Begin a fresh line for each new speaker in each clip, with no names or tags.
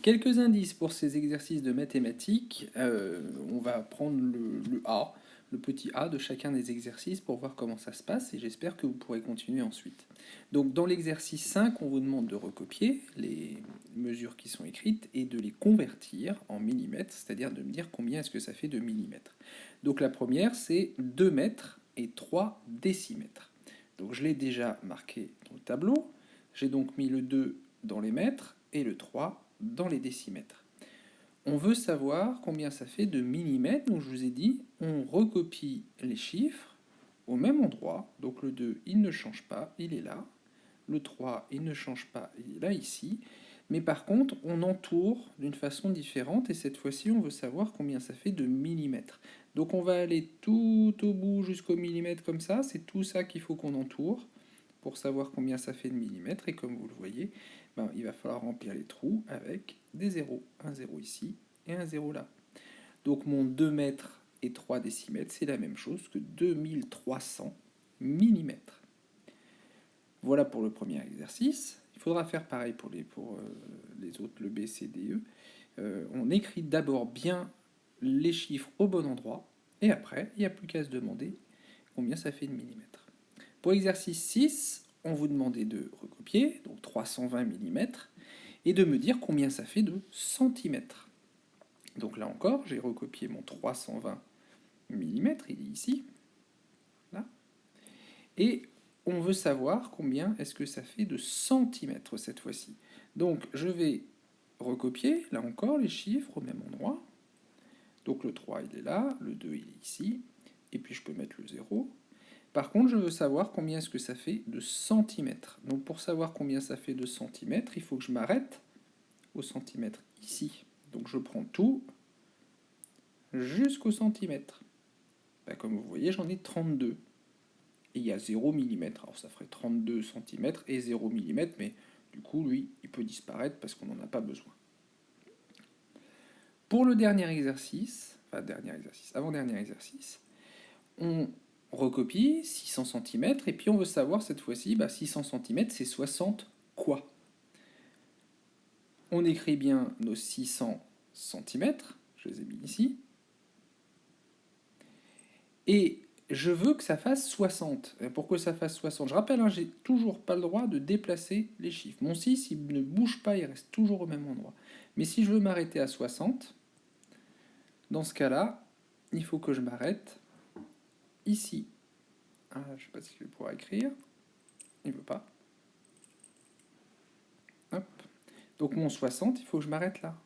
Quelques indices pour ces exercices de mathématiques. On va prendre le A, le petit A de chacun des exercices pour voir comment ça se passe et j'espère que vous pourrez continuer ensuite. Donc dans l'exercice 5, on vous demande de recopier les mesures qui sont écrites et de les convertir en millimètres, c'est-à-dire de me dire combien est-ce que ça fait de millimètres. Donc la première, c'est 2 mètres et 3 décimètres. Donc je l'ai déjà marqué dans le tableau. J'ai donc mis le 2 dans les mètres et le 3 dans les décimètres. On veut savoir combien ça fait de millimètres, donc je vous ai dit, on recopie les chiffres au même endroit, donc le 2 il ne change pas, il est là, le 3 il ne change pas, il est là ici, mais par contre on entoure d'une façon différente et cette fois-ci on veut savoir combien ça fait de millimètres. Donc on va aller tout au bout jusqu'au millimètre comme ça, c'est tout ça qu'il faut qu'on entoure pour savoir combien ça fait de millimètres, et comme vous le voyez, ben, il va falloir remplir les trous avec des zéros. Un zéro ici et un zéro là. Donc mon 2 mètres et 3 décimètres, c'est la même chose que 2300 millimètres. Voilà pour le premier exercice. Il faudra faire pareil pour les autres, le B, C, D, E. On écrit d'abord bien les chiffres au bon endroit, et après, il n'y a plus qu'à se demander combien ça fait de millimètres. Pour l'exercice 6, on vous demandait de recopier, donc 320 millimètres, et de me dire combien ça fait de centimètres. Donc là encore, j'ai recopié mon 320 millimètres, il est ici, là, et on veut savoir combien est-ce que ça fait de centimètres cette fois-ci. Donc je vais recopier, là encore, les chiffres au même endroit. Donc le 3 il est là, le 2 il est ici, et puis je peux mettre le 0. Par contre, je veux savoir combien est-ce que ça fait de centimètres. Donc pour savoir combien ça fait de centimètres, il faut que je m'arrête au centimètre ici. Donc je prends tout jusqu'au centimètre. Ben, comme vous voyez, j'en ai 32. Et il y a 0 mm. Alors ça ferait 32 cm et 0 mm, mais du coup, lui, il peut disparaître parce qu'on n'en a pas besoin. Pour le dernier exercice, avant-dernier exercice, on recopie 600 cm, et puis on veut savoir cette fois-ci, 600 cm, c'est 60 quoi? On écrit bien nos 600 cm, je les ai mis ici, et je veux que ça fasse 60. Et pour que ça fasse 60, je rappelle, j'ai toujours pas le droit de déplacer les chiffres. Mon 6, il ne bouge pas, il reste toujours au même endroit. Mais si je veux m'arrêter à 60, dans ce cas-là, il faut que je m'arrête ici. Je ne sais pas si je vais pouvoir écrire. Il ne veut pas. Hop. Donc mon 60, il faut que je m'arrête là.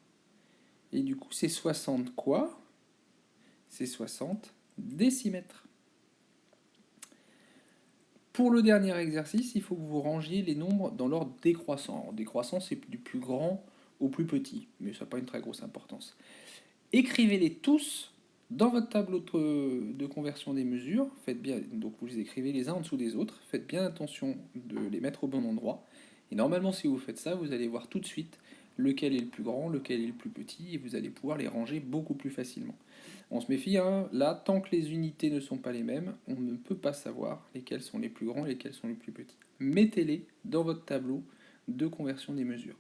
Et du coup, c'est 60 quoi? C'est 60 décimètres. Pour le dernier exercice, il faut que vous rangiez les nombres dans l'ordre décroissant. Alors, décroissant, c'est du plus grand au plus petit, mais ça n'a pas une très grosse importance. Écrivez-les tous dans votre tableau de conversion des mesures. Faites bien, donc vous les écrivez les uns en dessous des autres. Faites bien attention de les mettre au bon endroit. Et normalement, si vous faites ça, vous allez voir tout de suite lequel est le plus grand, lequel est le plus petit, et vous allez pouvoir les ranger beaucoup plus facilement. On se méfie, là, tant que les unités ne sont pas les mêmes, on ne peut pas savoir lesquels sont les plus grands et lesquels sont les plus petits. Mettez-les dans votre tableau de conversion des mesures.